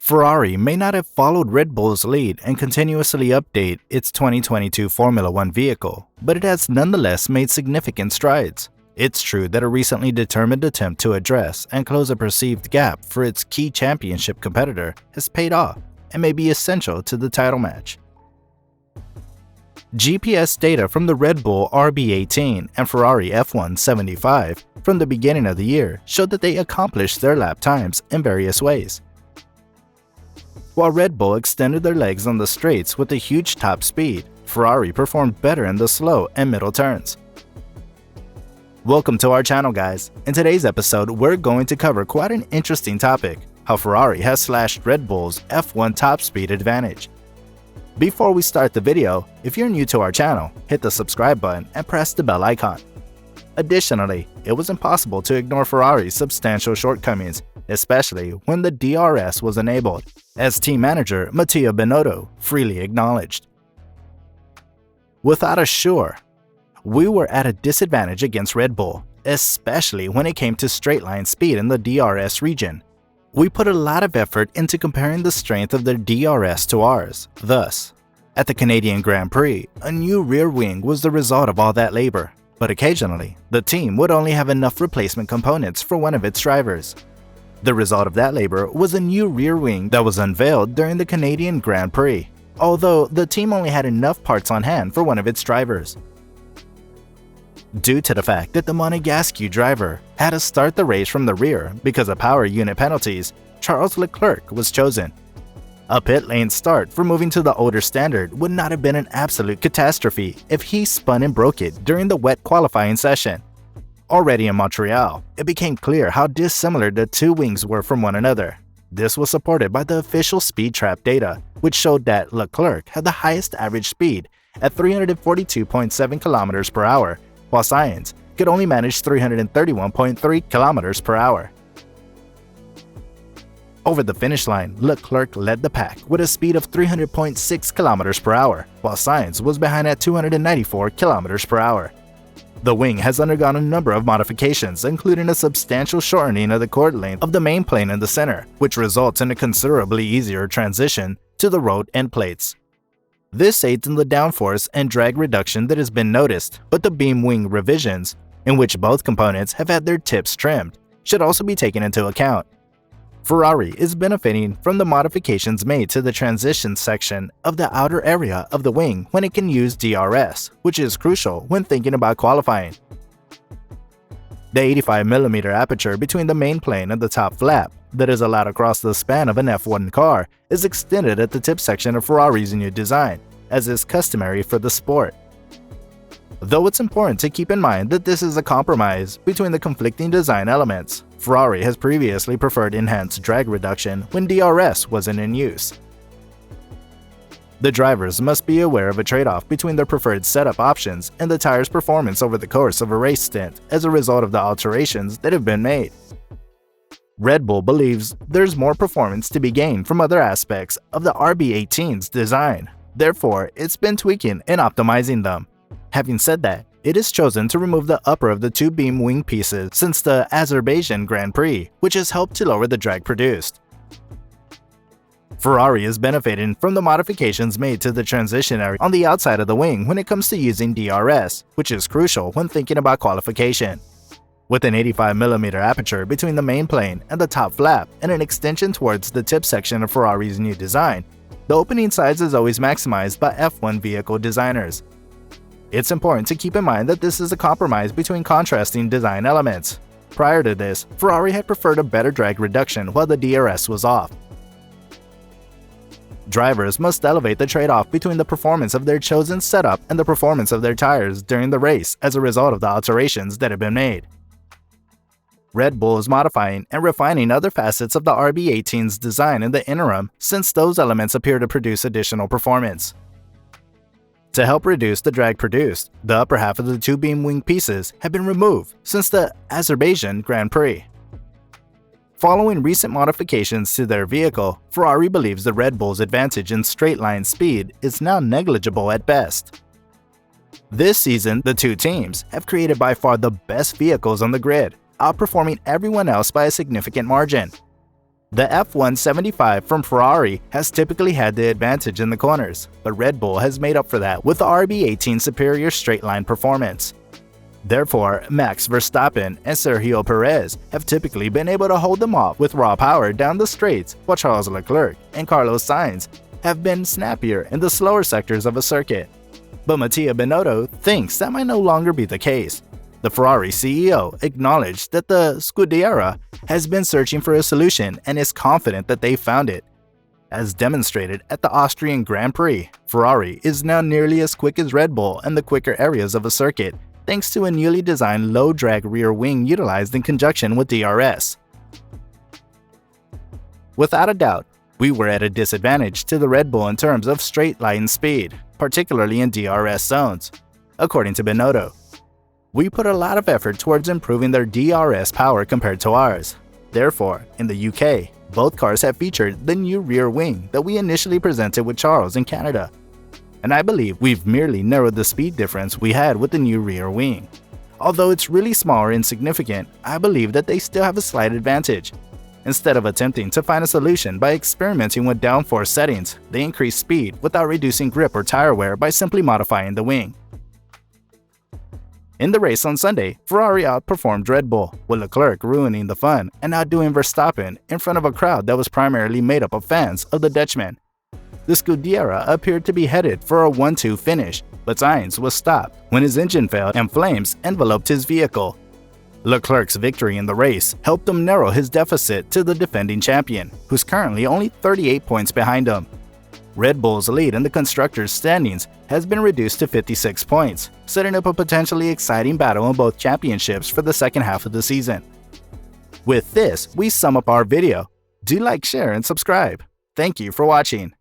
Ferrari may not have followed Red Bull's lead and continuously update its 2022 Formula One vehicle, but it has nonetheless made significant strides. It's true that a recently determined attempt to address and close a perceived gap for its key championship competitor has paid off and may be essential to the title match. GPS data from the Red Bull RB18 and Ferrari F175 from the beginning of the year showed that they accomplished their lap times in various ways. While Red Bull extended their legs on the straights with a huge top speed, Ferrari performed better in the slow and middle turns. Welcome to our channel, guys. In today's episode, we're going to cover quite an interesting topic: how Ferrari has slashed Red Bull's F1 top speed advantage. Before we start the video, if you're new to our channel, hit the subscribe button and press the bell icon. Additionally, it was impossible to ignore Ferrari's substantial shortcomings, especially when the DRS was enabled, as team manager Matteo Binotto freely acknowledged. Without a sure, we were at a disadvantage against Red Bull, especially when it came to straight-line speed in the DRS region. We put a lot of effort into comparing the strength of their DRS to ours. Thus, at the Canadian Grand Prix, a new rear wing was the result of all that labor, but occasionally, the team would only have enough replacement components for one of its drivers. The result of that labor was a new rear wing that was unveiled during the Canadian Grand Prix, although the team only had enough parts on hand for one of its drivers. Due to the fact that the Monegasque driver had to start the race from the rear because of power unit penalties, Charles Leclerc was chosen. A pit lane start for moving to the older standard would not have been an absolute catastrophe if he spun and broke it during the wet qualifying session. Already in Montreal, it became clear how dissimilar the two wings were from one another. This was supported by the official speed trap data, which showed that Leclerc had the highest average speed at 342.7 km per hour, while Sainz could only manage 331.3 km per hour. Over the finish line, Leclerc led the pack with a speed of 300.6 km per hour, while Sainz was behind at 294 km per hour. The wing has undergone a number of modifications, including a substantial shortening of the chord length of the main plane in the center, which results in a considerably easier transition to the road end plates. This aids in the downforce and drag reduction that has been noticed, but the beam wing revisions, in which both components have had their tips trimmed, should also be taken into account. Ferrari is benefiting from the modifications made to the transition section of the outer area of the wing when it can use DRS, which is crucial when thinking about qualifying. The 85mm aperture between the main plane and the top flap that is allowed across the span of an F1 car is extended at the tip section of Ferrari's new design, as is customary for the sport. Though it's important to keep in mind that this is a compromise between the conflicting design elements, Ferrari has previously preferred enhanced drag reduction when DRS wasn't in use. The drivers must be aware of a trade-off between their preferred setup options and the tire's performance over the course of a race stint as a result of the alterations that have been made. Red Bull believes there's more performance to be gained from other aspects of the RB18's design. Therefore, it's been tweaking and optimizing them. Having said that, it has chosen to remove the upper of the two beam wing pieces since the Azerbaijan Grand Prix, which has helped to lower the drag produced. Ferrari is benefiting from the modifications made to the transition area on the outside of the wing when it comes to using DRS, which is crucial when thinking about qualification. With an 85mm aperture between the main plane and the top flap and an extension towards the tip section of Ferrari's new design, the opening size is always maximized by F1 vehicle designers. It's important to keep in mind that this is a compromise between contrasting design elements. Prior to this, Ferrari had preferred a better drag reduction while the DRS was off. Drivers must elevate the trade-off between the performance of their chosen setup and the performance of their tires during the race as a result of the alterations that have been made. Red Bull is modifying and refining other facets of the RB18's design in the interim, since those elements appear to produce additional performance. To help reduce the drag produced, the upper half of the two beam wing pieces have been removed since the Azerbaijan Grand Prix. Following recent modifications to their vehicle, Ferrari believes the Red Bull's advantage in straight-line speed is now negligible at best. This season, the two teams have created by far the best vehicles on the grid, outperforming everyone else by a significant margin. The F175 from Ferrari has typically had the advantage in the corners, but Red Bull has made up for that with the RB18's superior straight-line performance. Therefore, Max Verstappen and Sergio Perez have typically been able to hold them off with raw power down the straights, while Charles Leclerc and Carlos Sainz have been snappier in the slower sectors of a circuit. But Mattia Binotto thinks that might no longer be the case. The Ferrari CEO acknowledged that the Scuderia has been searching for a solution and is confident that they found it. As demonstrated at the Austrian Grand Prix, Ferrari is now nearly as quick as Red Bull in the quicker areas of a circuit, thanks to a newly designed low-drag rear wing utilized in conjunction with DRS. Without a doubt, we were at a disadvantage to the Red Bull in terms of straight-line speed, particularly in DRS zones, according to Binotto. We put a lot of effort towards improving their DRS power compared to ours. Therefore, in the UK, both cars have featured the new rear wing that we initially presented with Charles in Canada. And I believe we've merely narrowed the speed difference we had with the new rear wing. Although it's really small or insignificant, I believe that they still have a slight advantage. Instead of attempting to find a solution by experimenting with downforce settings, they increase speed without reducing grip or tire wear by simply modifying the wing. In the race on Sunday, Ferrari outperformed Red Bull, with Leclerc ruining the fun and outdoing Verstappen in front of a crowd that was primarily made up of fans of the Dutchman. The Scuderia appeared to be headed for a 1-2 finish, but Sainz was stopped when his engine failed and flames enveloped his vehicle. Leclerc's victory in the race helped him narrow his deficit to the defending champion, who's currently only 38 points behind him. Red Bull's lead in the constructors' standings has been reduced to 56 points, setting up a potentially exciting battle in both championships for the second half of the season. With this, we sum up our video. Do like, share, and subscribe. Thank you for watching.